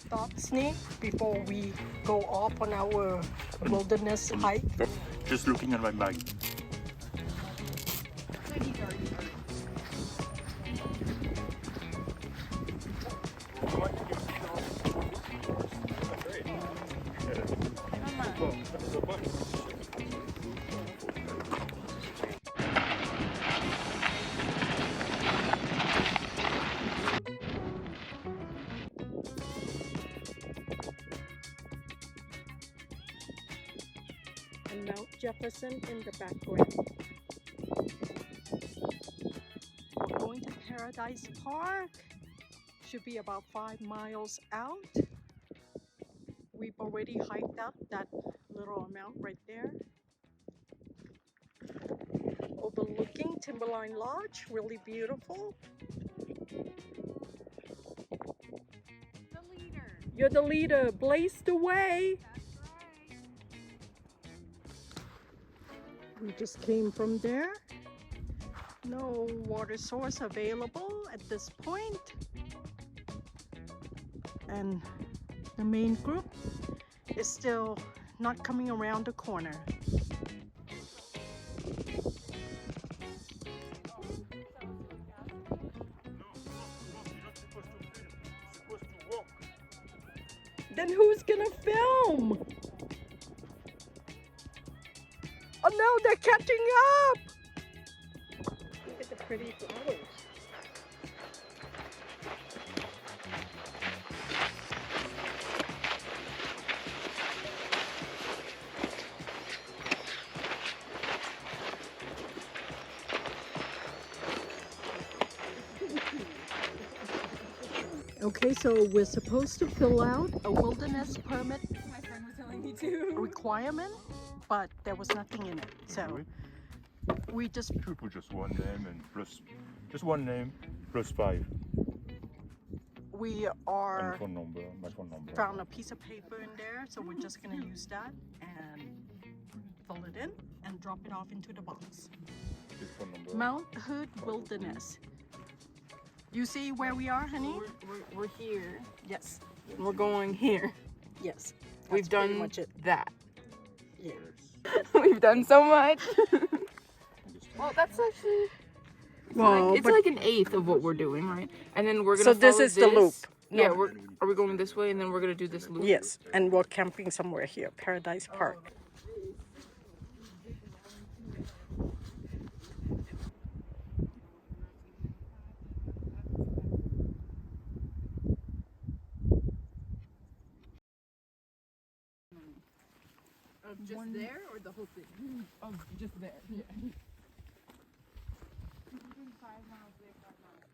stop, Sneak, before we go off on our wilderness hike? Just looking at my bag. And Mount Jefferson in the background. We're going to Paradisepark. Should be about 5 miles out. We've already hiked up that little amount right there. Overlooking Timberline Lodge, really beautiful. The leader. You're the leader, blaze the way. We just came from there. No water source available at this point. And the main group is still not coming around the corner. Then who's gonna film? Oh no, they're catching up! Look at the pretty flowers. Okay, so we're supposed to fill out a wilderness permit My friend was telling me to. requirement, but there was nothing in it. So we just You put just one name and plus, just one name plus 5. we And are phone number, my phone number. found a piece of paper in there, so we're just gonna use that and fill it in and drop it off into the box. His phone number. MtHoodWilderness. You see where we are, honey? We're here. Yes. And we're going here. Yes. We've That's pretty done much it. that. Yeah. We've done so much. Well, that's actually. It's like an eighth of what we're doing, right? And then we're gonna. So this follow is the loop. No. Yeah, are we going this way, and then we're gonna do this loop? Yes, and we're camping somewhere here, Paradisepark. Just there or the whole thing? Oh, just there. Yeah. 5 miles there, 5 miles.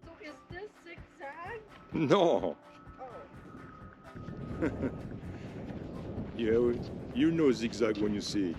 So is this zigzag? No! Oh. Yeah, you know zigzag when you see it.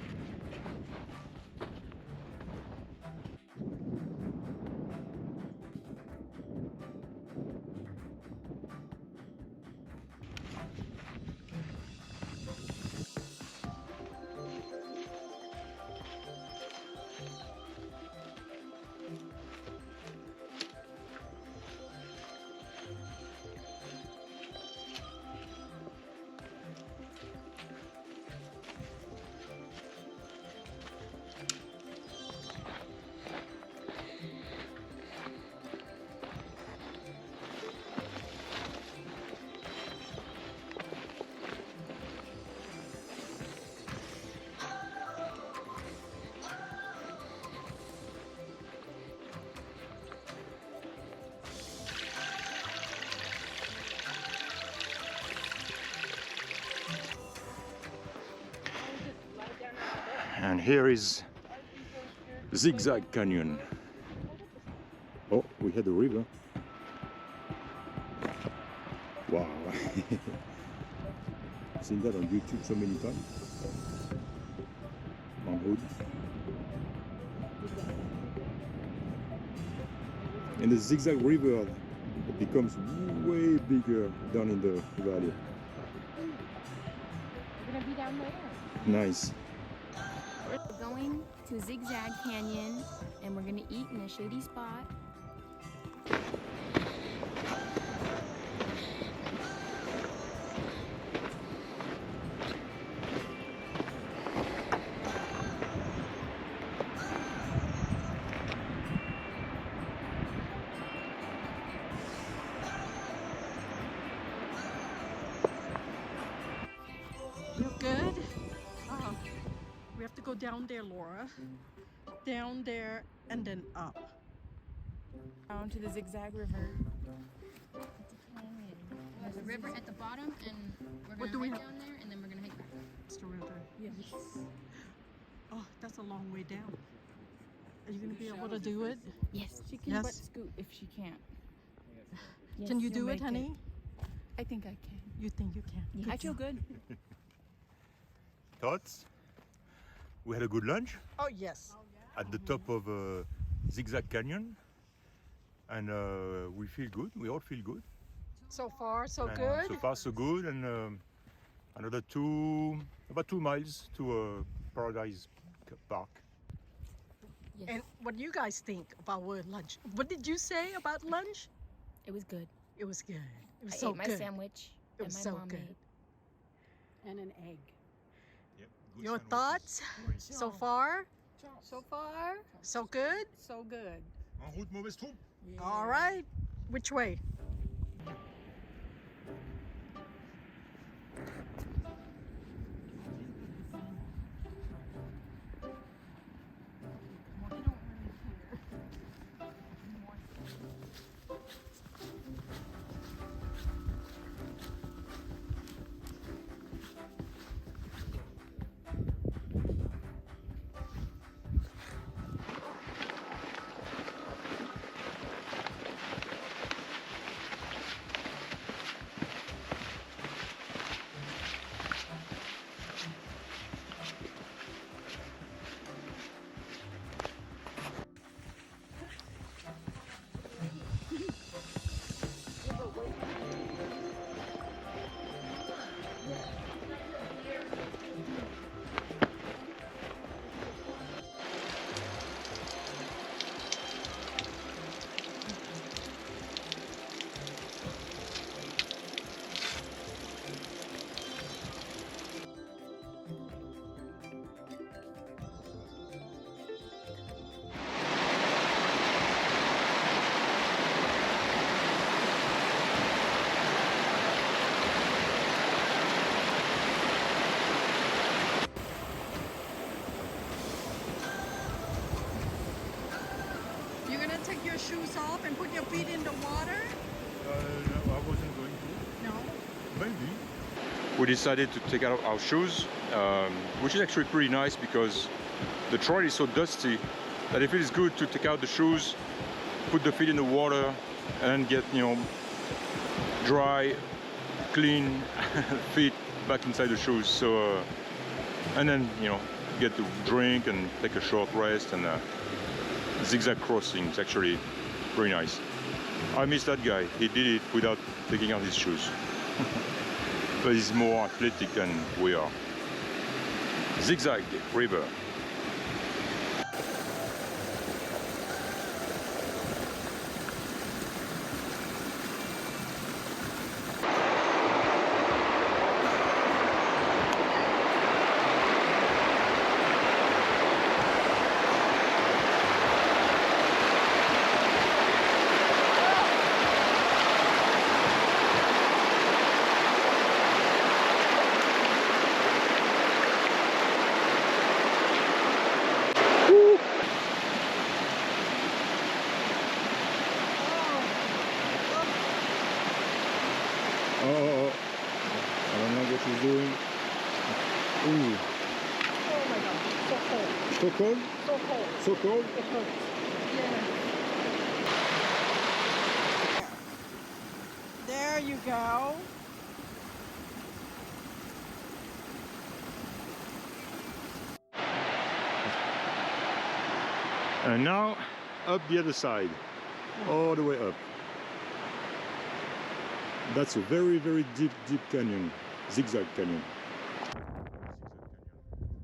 And here is Zigzag Canyon. Oh, we had a river. Wow. Seen that on YouTube so many times. On road. And the Zigzag River, it becomes way bigger down in the valley. We're gonna be down there. Nice. We're going to Zigzag Canyon and we're gonna eat in a shady spot. You good? We have to go down there, Laura. Down there and then up. Down to the Zigzag River. There's a river at the bottom and we're What gonna do we hike have? down there and then we're gonna hike back. It's the river. Yes. Oh, that's a long way down. Are you gonna be able to do it? Yes. She can Yes. butt scoot if she can't. Yes, Can you you'll do it, make honey? I think I can. You think you can? Yeah. I feel good. Thoughts? We had a good lunch Oh, yes. at the top of Zigzag Canyon, and we feel good. We all feel good. So far, so And good. So far, so good. And another about 2 miles to Paradisepark. Yes. And what do you guys think about lunch? What did you say about lunch? It was good. It was good. It was I so ate my good. sandwich. It and was my so mom good. ate. And an egg. Yep, Your thoughts so far? So far, So good? so good. En route, mauvaise trompe. All right. Which way? You're gonna take your shoes off and put your feet in the water? No, I wasn't going to. No. Maybe. We decided to take out our shoes, which is actually pretty nice because the trail is so dusty that it feels good to take out the shoes, put the feet in the water, and get, dry, clean feet back inside the shoes. So, and then, get to drink and take a short rest, and zigzag crossing is actually very nice. I miss that guy. He did it without taking out his shoes. But he's more athletic than we are. Zigzag River. Oh, I don't know what she's doing. Ooh, Oh my god, so cold. so cold? So cold. So cold? It hurts. Yeah. There you go. And now, up the other side. all the way up. That's a very, very deep, deep canyon, zigzag canyon.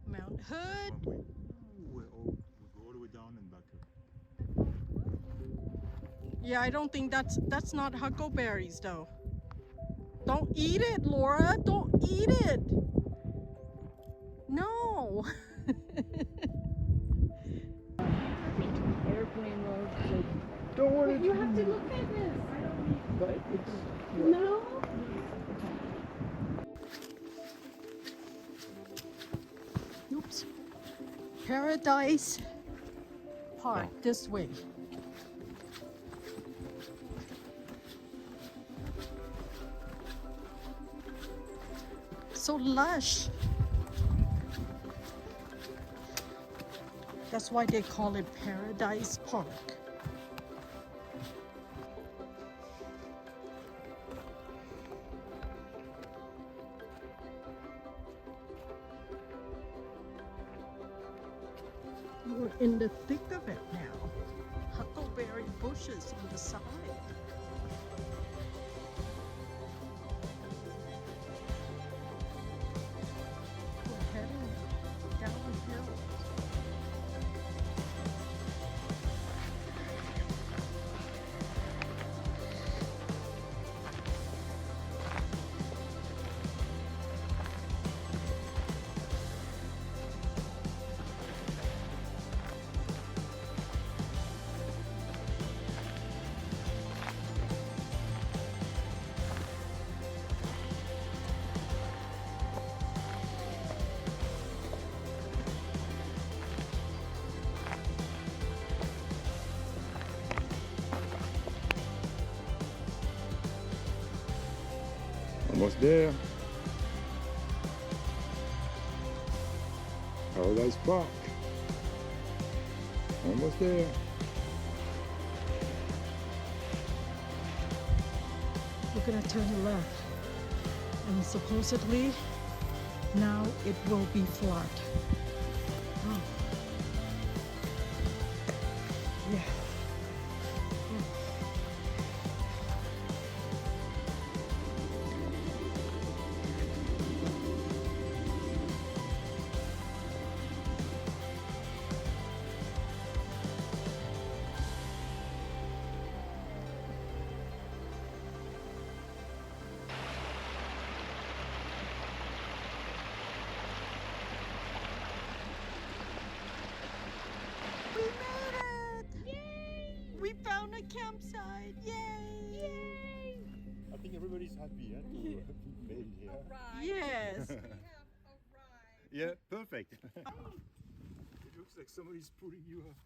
Mount Hood. We go all the way down and back up. Yeah, I don't think that's not huckleberries though. Don't eat it, Laura. Don't eat it. No. Airplane mode. Don't worry. You have to look at this. But it's No. Oops. Paradise Park, this way. So lush. That's why they call it Paradise Park. We're in the thick of it now. Huckleberry bushes on the side. We're heading downhill. Almost there. Paradise Park. Almost there. We're gonna turn left. And supposedly now it will be flat. Oh. Yeah. We made it! Yay! We found a campsite! Yay! Yay! I think everybody's happy to be made it here. Yes! Yeah, perfect. It looks like somebody's pulling you up.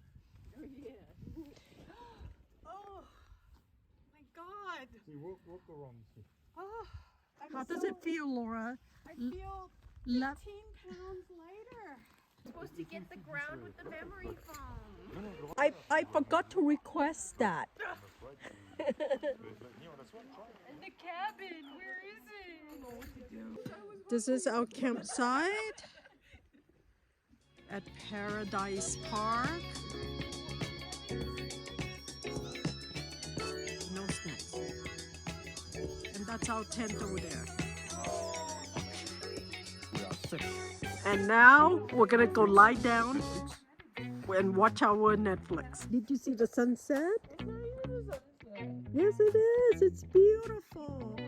Oh my God! So you walk around. Oh, how does it feel, Laura? I feel Left. 15 pounds lighter. Supposed to get the ground with the memory foam. I forgot to request that. And the cabin, where is it? This is our campsite at Paradise Park. No snacks. And that's our tent over there. And now we're gonna go lie down and watch our Netflix. Did you see the sunset? Yes, it is. It's beautiful.